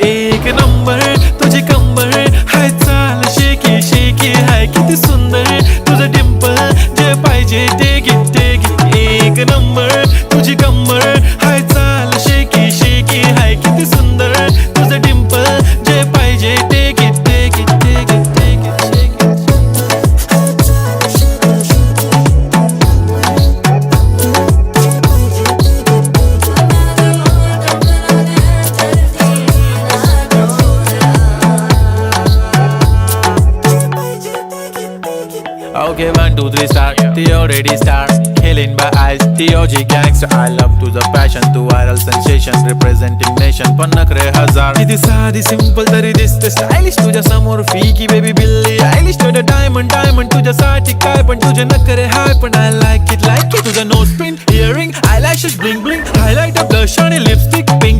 एक नंबर तुझी कंबर हाय चाल शेकी शेकी हाय किती सुंदर तुझं डिंपल जे पाहिजे ते घे एक नंबर तुझी कंबर हाय चाल शेकी शेकी हाय किती सुंदर तुझं डिंपल जे पाहिजे ते घे Okay, 1, 2, 3 start. The already start. Killing by eyes. The OG gangster. I love to the passion, to viral sensation, representing nation. पण नखरे हजार. किती साधी simple तरी दिसते stylish. तुझ्या समोर फीकी baby बिल्ली आयलिश. तुझं diamond तुझ्यासाठी काय पण तुझे नखरे हाय पण I like it. तुझं nose pin, earring, eyelashes bling bling, highlight of blush आणि lipstick pink.